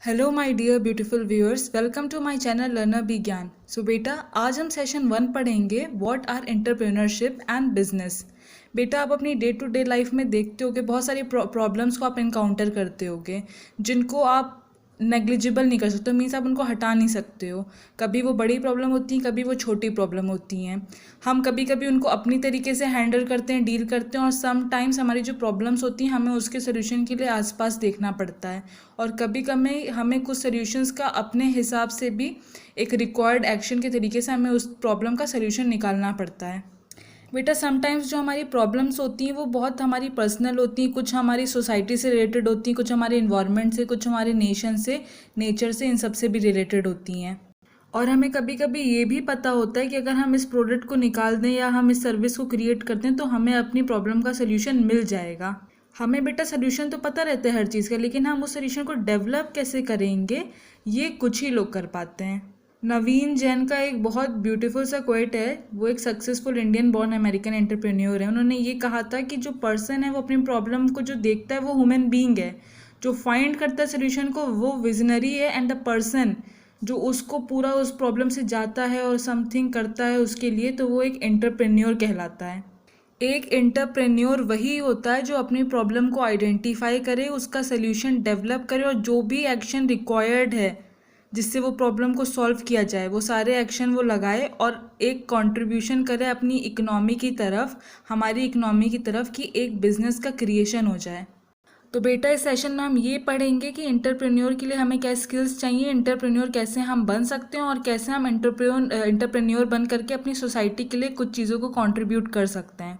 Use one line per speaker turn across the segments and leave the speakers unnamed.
Hello my dear beautiful viewers, welcome to my channel learner B Gyan. So बेटा, आज हम session 1 पढ़ेंगे what are entrepreneurship and business. बेटा, आप अपनी डे टू डे लाइफ में देखते होगे, बहुत सारी प्रॉब्लम्स को आप इनकाउंटर करते होगे जिनको आप नेग्लिजिबल नहीं कर सकते, मीन्स आप उनको हटा नहीं सकते हो। कभी वो बड़ी प्रॉब्लम होती हैं, कभी वो छोटी प्रॉब्लम होती हैं। हम कभी कभी उनको अपनी तरीके से हैंडल करते हैं, डील करते हैं, और समटाइम्स हमारी जो प्रॉब्लम्स होती हैं हमें उसके सोल्यूशन के लिए आसपास देखना पड़ता है। और कभी कभी हमें कुछ सोल्यूशंस का अपने हिसाब से भी एक रिक्वायर्ड एक्शन के तरीके से हमें उस प्रॉब्लम का सोल्यूशन निकालना पड़ता है। बेटा, समटाइम्स जो हमारी प्रॉब्लम्स होती हैं वो बहुत हमारी पर्सनल होती हैं, कुछ हमारी सोसाइटी से रिलेटेड होती हैं, कुछ हमारे इन्वायरमेंट से, कुछ हमारे नेशन से, नेचर से, इन सब से भी रिलेटेड होती हैं। और हमें कभी कभी ये भी पता होता है कि अगर हम इस प्रोडक्ट को निकाल दें या हम इस सर्विस को क्रिएट करते हैं तो हमें अपनी प्रॉब्लम का सोल्यूशन मिल जाएगा। हमें बेटा सोल्यूशन तो पता रहता है हर चीज़ का, लेकिन हम उस सोल्यूशन को डेवलप कैसे करेंगे ये कुछ ही लोग कर पाते हैं। नवीन जैन का एक बहुत ब्यूटीफुल सा क्वेट है। वो एक successful Indian born American entrepreneur है। उन्होंने ये कहा था कि जो पर्सन है वो अपनी प्रॉब्लम को जो देखता है वो ह्यूमन बीइंग है, जो फाइंड करता है सोल्यूशन को वो विजनरी है, एंड द पर्सन जो उसको पूरा उस प्रॉब्लम से जाता है और समथिंग करता है उसके लिए, तो वो एक एंटरप्रेन्योर कहलाता है। एक एंटरप्रेन्योर वही होता है जो अपनी प्रॉब्लम को आइडेंटिफाई करे, उसका सल्यूशन डेवलप करे, और जो भी एक्शन रिक्वायर्ड है जिससे वो प्रॉब्लम को सॉल्व किया जाए वो सारे एक्शन वो लगाए और एक कंट्रीब्यूशन करे अपनी इकोनॉमी की तरफ, हमारी इकोनॉमी की तरफ, कि एक बिजनेस का क्रिएशन हो जाए। तो बेटा, इस सेशन में हम ये पढ़ेंगे कि एंटरप्रेन्योर के लिए हमें क्या स्किल्स चाहिए, एंटरप्रेन्योर कैसे हम बन सकते हैं, और कैसे हम एंटरप्रेन्योर बन करके अपनी सोसाइटी के लिए कुछ चीज़ों को कंट्रीब्यूट कर सकते हैं।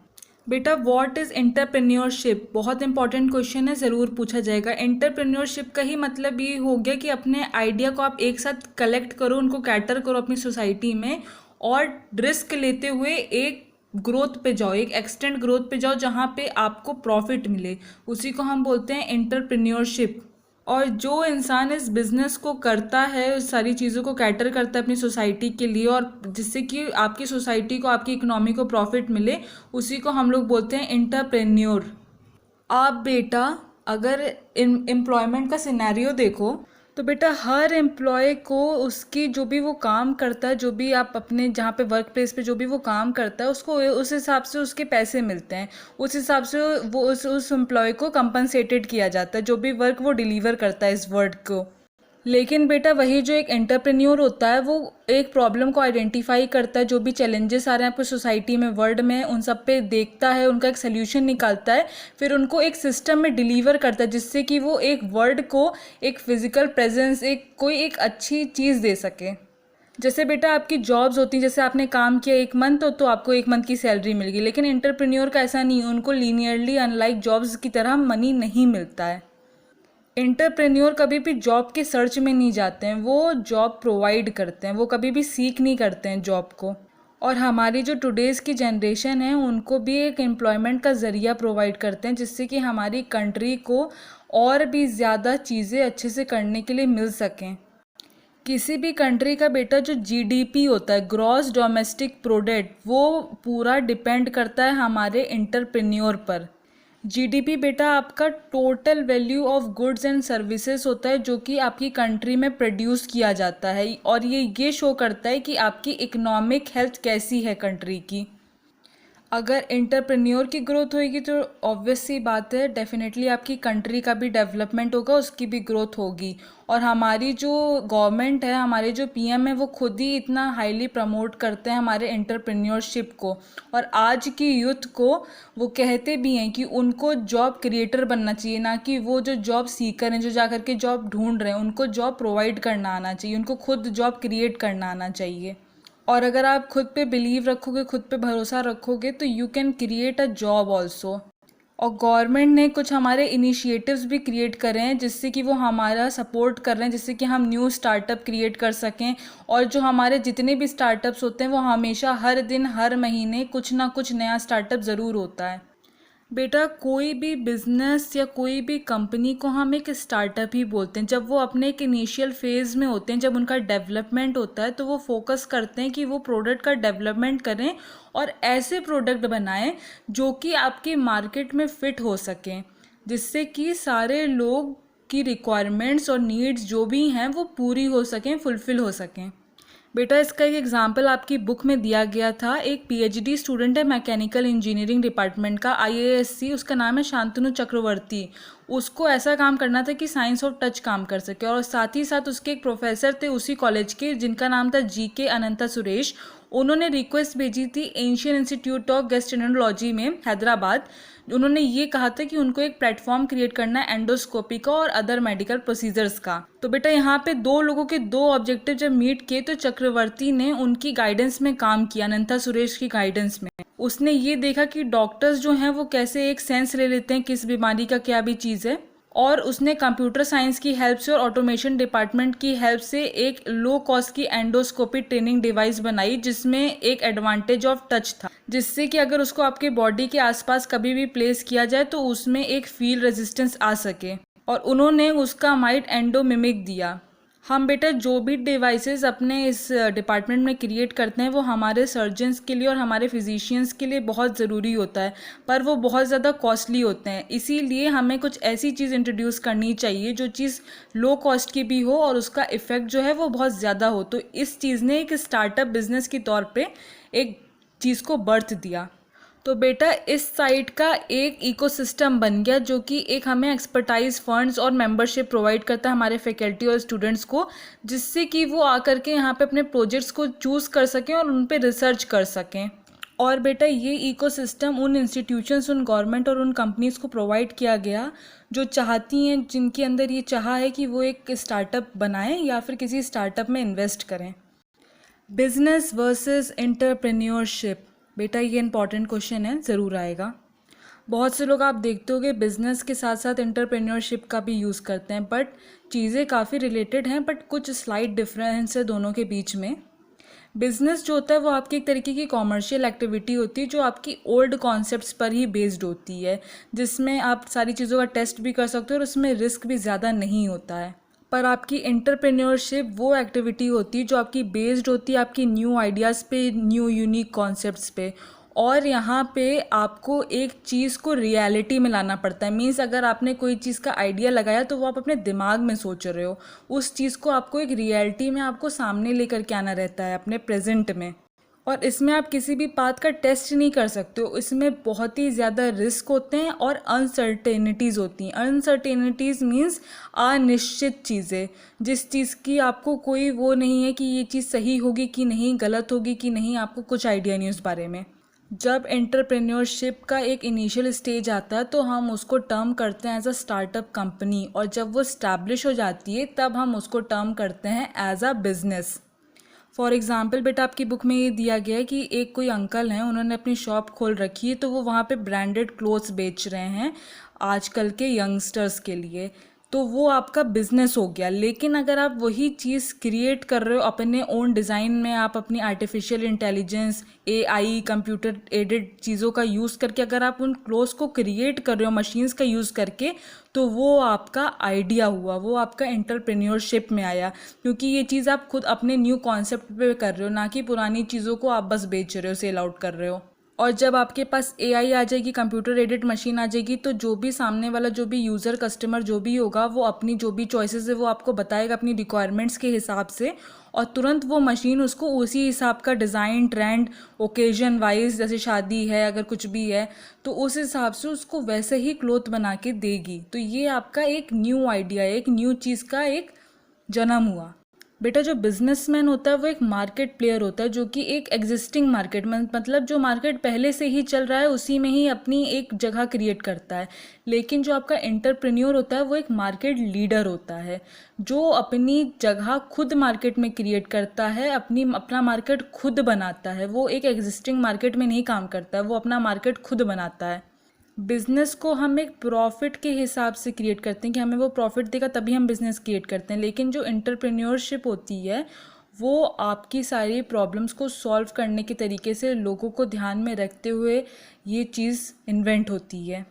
बेटा, व्हाट इज़ एंटरप्रेन्योरशिप, बहुत इंपॉर्टेंट क्वेश्चन है, ज़रूर पूछा जाएगा। एंटरप्रेन्योरशिप का ही मतलब ये हो गया कि अपने आइडिया को आप एक साथ कलेक्ट करो, उनको कैटर करो अपनी सोसाइटी में, और रिस्क लेते हुए एक ग्रोथ पे जाओ, एक एक्सटेंट ग्रोथ पे जाओ जहाँ पे आपको प्रॉफिट मिले। उसी को हम बोलते हैं एंटरप्रेन्योरशिप। और जो इंसान इस बिज़नेस को करता है, उस सारी चीज़ों को कैटर करता है अपनी सोसाइटी के लिए, और जिससे कि आपकी सोसाइटी को, आपकी इकोनॉमी को प्रॉफिट मिले, उसी को हम लोग बोलते हैं एंटरप्रेन्योर। आप बेटा अगर एम्प्लॉयमेंट का सिनेरियो देखो तो बेटा, हर एम्प्लॉय को उसकी जो भी वो काम करता है, जो भी आप अपने जहाँ पे वर्क प्लेस पे जो भी वो काम करता है, उसको उस हिसाब से उसके पैसे मिलते हैं, उस हिसाब से वो उस एम्प्लॉय को कंपनसेटेड किया जाता है जो भी वर्क वो डिलीवर करता है इस वर्क को। लेकिन बेटा, वही जो एक एंटरप्रेन्योर होता है वो एक प्रॉब्लम को आइडेंटिफाई करता है, जो भी चैलेंजेस आ रहे हैं आपको सोसाइटी में, वर्ल्ड में, उन सब पे देखता है, उनका एक सोल्यूशन निकालता है, फिर उनको एक सिस्टम में डिलीवर करता है जिससे कि वो एक वर्ल्ड को एक फिजिकल प्रेजेंस, एक कोई एक अच्छी चीज़ दे सके। जैसे बेटा आपकी जॉब्स होती हैं, जैसे आपने काम किया 1 मंथ तो आपको 1 मंथ की सैलरी मिल गई, लेकिन एंटरप्रेन्योर का ऐसा नहीं है, उनको लीनियरली अनलाइक जॉब्स की तरह मनी नहीं मिलता है। एंटरप्रेन्योर कभी भी जॉब के सर्च में नहीं जाते हैं, वो जॉब प्रोवाइड करते हैं, वो कभी भी सीख नहीं करते हैं जॉब को। और हमारी जो टुडेज़ की जनरेशन है उनको भी एक एम्प्लॉयमेंट का ज़रिया प्रोवाइड करते हैं जिससे कि हमारी कंट्री को और भी ज़्यादा चीज़ें अच्छे से करने के लिए मिल सकें। किसी भी कंट्री का बेटा जो जीडीपी होता है, ग्रॉस डोमेस्टिक प्रोडक्ट, वो पूरा डिपेंड करता है हमारे एंटरप्रेन्योर पर। जीडीपी बेटा आपका total value of goods and services होता है जो कि आपकी कंट्री में प्रोड्यूस किया जाता है, और ये शो करता है कि आपकी इकोनॉमिक हेल्थ कैसी है कंट्री की। अगर एंटरप्रेन्योर की ग्रोथ होगी तो ऑब्वियस सी बात है, डेफिनेटली आपकी कंट्री का भी डेवलपमेंट होगा, उसकी भी ग्रोथ होगी। और हमारी जो गवर्नमेंट है, हमारे जो पीएम है, वो खुद ही इतना हाईली प्रमोट करते हैं हमारे एंटरप्रेन्योरशिप को, और आज की यूथ को वो कहते भी हैं कि उनको जॉब क्रिएटर बनना चाहिए, ना कि वो जो जॉब सीकर हैं, जो जा कर के जॉब ढूंढ रहे हैं, उनको जॉब प्रोवाइड करना आना चाहिए, उनको खुद जॉब क्रिएट करना आना चाहिए। और अगर आप खुद पे बिलीव रखोगे, खुद पे भरोसा रखोगे, तो you can create a job also. और गवर्नमेंट ने कुछ हमारे इनिशिएटिव्स भी क्रिएट करे हैं जिससे कि वो हमारा सपोर्ट कर रहे हैं, जिससे कि हम न्यू स्टार्टअप क्रिएट कर सकें। और जो हमारे जितने भी स्टार्टअप्स होते हैं वो हमेशा हर दिन हर महीने कुछ ना कुछ नया स्टार्टअप ज़रूर होता है। बेटा, कोई भी बिजनेस या कोई भी कंपनी को हम एक स्टार्टअप ही बोलते हैं। जब वो अपने एक इनिशियल फेज़ में होते हैं, जब उनका डेवलपमेंट होता है, तो वो फोकस करते हैं कि वो प्रोडक्ट का डेवलपमेंट करें और ऐसे प्रोडक्ट बनाएं जो कि आपकी मार्केट में फ़िट हो सकें, जिससे कि सारे लोग की रिक्वायरमेंट्स और नीड्स जो भी हैं वो पूरी हो सकें, फुलफ़िल हो सकें। बेटा इसका एक एग्जांपल आपकी बुक में दिया गया था। एक पीएचडी स्टूडेंट है मैकेनिकल इंजीनियरिंग डिपार्टमेंट का, आईएएससी, उसका नाम है शांतनु चक्रवर्ती। उसको ऐसा काम करना था कि साइंस ऑफ टच काम कर सके, और साथ ही साथ उसके एक प्रोफेसर थे उसी कॉलेज के जिनका नाम था जीके अनंता सुरेश। उन्होंने रिक्वेस्ट भेजी थी एशियन इंस्टीट्यूट ऑफ गैस्ट्रोएंटरोलॉजी में हैदराबाद। उन्होंने ये कहा था कि उनको एक प्लेटफॉर्म क्रिएट करना है एंडोस्कोपी का और अदर मेडिकल प्रोसीजर्स का। तो बेटा यहाँ पे दो लोगों के दो ऑब्जेक्टिव जब मीट किए तो चक्रवर्ती ने उनकी गाइडेंस में काम किया, अनंता सुरेश की गाइडेंस में। उसने ये देखा कि डॉक्टर्स जो हैं वो कैसे एक सेंस ले लेते हैं किस बीमारी का क्या भी चीज़ है, और उसने कंप्यूटर साइंस की हेल्प से और ऑटोमेशन डिपार्टमेंट की हेल्प से एक लो कॉस्ट की एंडोस्कोपी ट्रेनिंग डिवाइस बनाई जिसमें एक एडवांटेज ऑफ टच था, जिससे कि अगर उसको आपके बॉडी के आसपास कभी भी प्लेस किया जाए तो उसमें एक फील रेजिस्टेंस आ सके, और उन्होंने उसका माइट एंडोमिमिक दिया। हम बेटा जो भी डिवाइसेस अपने इस डिपार्टमेंट में क्रिएट करते हैं वो हमारे सर्जन्स के लिए और हमारे फिजिशियंस के लिए बहुत ज़रूरी होता है, पर वो बहुत ज़्यादा कॉस्टली होते हैं। इसीलिए हमें कुछ ऐसी चीज़ इंट्रोड्यूस करनी चाहिए जो चीज़ लो कॉस्ट की भी हो और उसका इफ़ेक्ट जो है वो बहुत ज़्यादा हो। तो इस चीज़ ने एक स्टार्टअप बिजनेस के तौर पे एक चीज़ को बर्थ दिया। तो बेटा इस साइट का एक इकोसिस्टम बन गया जो कि एक हमें एक्सपर्टाइज फंड्स और मेंबरशिप प्रोवाइड करता है हमारे फैकल्टी और स्टूडेंट्स को, जिससे कि वो आकर के यहाँ पे अपने प्रोजेक्ट्स को चूज़ कर सकें और उन पे रिसर्च कर सकें। और बेटा ये इकोसिस्टम उन इंस्टीट्यूशंस, उन गवर्नमेंट और उन कंपनीज़ को प्रोवाइड किया गया जो चाहती हैं, जिनके अंदर ये चाहा है कि वो एक स्टार्टअप बनाएं या फिर किसी स्टार्टअप में इन्वेस्ट करें। बिजनेस वर्सेस एंटरप्रेन्योरशिप, बेटा ये इंपॉर्टेंट क्वेश्चन है, ज़रूर आएगा। बहुत से लोग आप देखते होंगे बिजनेस के साथ साथ एंटरप्रेन्योरशिप का भी यूज़ करते हैं, बट चीज़ें काफ़ी रिलेटेड हैं, बट कुछ स्लाइट डिफरेंस है दोनों के बीच में। बिजनेस जो होता है वो आपकी एक तरीके की कॉमर्शियल एक्टिविटी होती है जो आपकी ओल्ड कॉन्सेप्ट्स पर ही बेस्ड होती है, जिसमें आप सारी चीज़ों का टेस्ट भी कर सकते हो और उसमें रिस्क भी ज़्यादा नहीं होता है। पर आपकी एंटरप्रेन्योरशिप वो एक्टिविटी होती है जो आपकी बेस्ड होती है आपकी न्यू आइडियाज़ पे, न्यू यूनिक कॉन्सेप्ट्स पे, और यहाँ पे आपको एक चीज़ को रियलिटी में लाना पड़ता है। मीन्स अगर आपने कोई चीज़ का आइडिया लगाया तो वो आप अपने दिमाग में सोच रहे हो, उस चीज़ को आपको एक रियलिटी में आपको सामने लेकर के आना रहता है अपने प्रेजेंट में। और इसमें आप किसी भी बात का टेस्ट नहीं कर सकते हो, इसमें बहुत ही ज़्यादा रिस्क होते हैं और अनसर्टेनिटीज़ होती हैं। अनसर्टेनिटीज़ मीन्स अनिश्चित चीज़ें, जिस चीज़ की आपको कोई वो नहीं है कि ये चीज़ सही होगी कि नहीं, गलत होगी कि नहीं, आपको कुछ आइडिया नहीं उस बारे में। जब एंटरप्रेन्योरशिप का एक इनिशियल स्टेज आता है तो हम उसको टर्म करते हैं एज अ स्टार्टअप कंपनी, और जब वो स्टैब्लिश हो जाती है तब हम उसको टर्म करते हैं as a business. For example बेटा आपकी बुक में ये दिया गया है कि एक कोई अंकल हैं, उन्होंने अपनी शॉप खोल रखी है, तो वो वहाँ पे ब्रांडेड क्लोथ्स बेच रहे हैं आजकल के यंगस्टर्स के लिए, तो वो आपका बिजनेस हो गया। लेकिन अगर आप वही चीज़ क्रिएट कर रहे हो अपने ओन डिज़ाइन में, आप अपनी artificial intelligence, AI, computer aided चीज़ों का यूज़ करके अगर आप उन क्लोथ्स को क्रिएट कर रहे हो मशीन्स का यूज़ करके, तो वो आपका आइडिया हुआ, वो आपका एंटरप्रेन्योरशिप में आया, क्योंकि ये चीज़ आप खुद अपने न्यू कॉन्सेप्ट पे कर रहे हो, ना कि पुरानी चीज़ों को आप बस बेच रहे हो, सेल आउट कर रहे हो। और जब आपके पास एआई आ जाएगी, कंप्यूटर एडेड मशीन आ जाएगी, तो जो भी सामने वाला, जो भी यूज़र, कस्टमर जो भी होगा, वो अपनी जो भी चॉइसेस है वो आपको बताएगा अपनी रिक्वायरमेंट्स के हिसाब से, और तुरंत वो मशीन उसको उसी हिसाब का डिज़ाइन, ट्रेंड, ओकेजन वाइज, जैसे शादी है अगर कुछ भी है तो उस हिसाब से उसको वैसे ही क्लोथ बना के देगी। तो ये आपका एक न्यू आइडिया, एक न्यू चीज़ का एक जन्म हुआ। बेटा जो बिजनेसमैन होता है वो एक मार्केट प्लेयर होता है, जो कि एक एग्जिस्टिंग मार्केट में, मतलब जो मार्केट पहले से ही चल रहा है उसी में ही अपनी एक जगह क्रिएट करता है। लेकिन जो आपका एंटरप्रेन्योर होता है वो एक मार्केट लीडर होता है, जो अपनी जगह खुद मार्केट में क्रिएट करता है, अपना मार्केट खुद बनाता है। वो एक एग्जिस्टिंग मार्केट में नहीं काम करता है, वो अपना मार्केट खुद बनाता है। बिज़नेस को हम एक प्रॉफिट के हिसाब से क्रिएट करते हैं कि हमें वो प्रॉफिट देगा तभी हम बिज़नेस क्रिएट करते हैं, लेकिन जो एंटरप्रेन्योरशिप होती है वो आपकी सारी प्रॉब्लम्स को सॉल्व करने के तरीके से लोगों को ध्यान में रखते हुए ये चीज़ इन्वेंट होती है।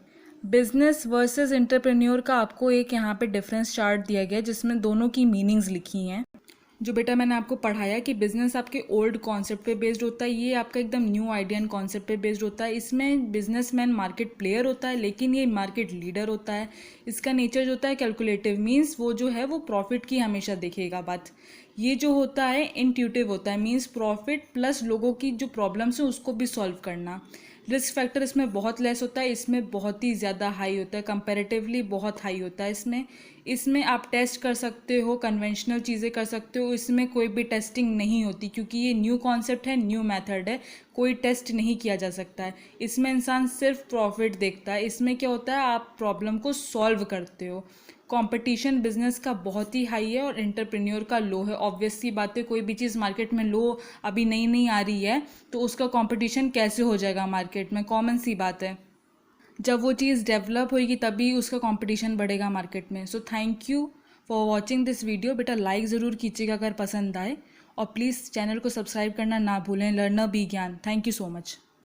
बिजनेस वर्सेस एंटरप्रेन्योर का आपको एक यहाँ पे डिफरेंस चार्ट दिया गया है जिसमें दोनों की मीनिंग्स लिखी हैं। जो बेटा मैंने आपको पढ़ाया कि बिजनेस आपके ओल्ड कॉन्सेप्ट पे बेस्ड होता है, ये आपका एकदम न्यू आइडिया एंड कॉन्सेप्ट पे बेस्ड होता है। इसमें बिजनेसमैन मार्केट प्लेयर होता है, लेकिन ये मार्केट लीडर होता है। इसका नेचर जो होता है कैलकुलेटिव, मीन्स वो जो है वो प्रॉफिट की हमेशा देखेगा बात। ये जो होता है इंट्यूटिव होता है, मीन्स प्रॉफिट प्लस लोगों की जो प्रॉब्लम्स हैं उसको भी सॉल्व करना। रिस्क फैक्टर इसमें बहुत लेस होता है, इसमें बहुत ही ज़्यादा हाई होता है, कंपैरेटिवली बहुत हाई होता है। इसमें आप टेस्ट कर सकते हो, कन्वेंशनल चीज़ें कर सकते हो, इसमें कोई भी टेस्टिंग नहीं होती क्योंकि ये न्यू कॉन्सेप्ट है, न्यू मेथड है, कोई टेस्ट नहीं किया जा सकता है। इसमें इंसान सिर्फ प्रॉफिट देखता है। इसमें क्या होता है, आप प्रॉब्लम को सॉल्व करते हो। कंपटीशन बिजनेस का बहुत ही हाई है और एंटरप्रेन्योर का लो है। ऑब्वियस सी बात है, कोई भी चीज़ मार्केट में लो अभी नई नई आ रही है तो उसका कंपटीशन कैसे हो जाएगा मार्केट में, कॉमन सी बात है। जब वो चीज़ डेवलप होएगी तभी उसका कंपटीशन बढ़ेगा मार्केट में। So thank you for watching this video. बेटा लाइक ज़रूर कीजिएगा अगर पसंद आए, और प्लीज़ चैनल को सब्सक्राइब करना ना भूलें। लर्नर बी ज्ञान। Thank you so much.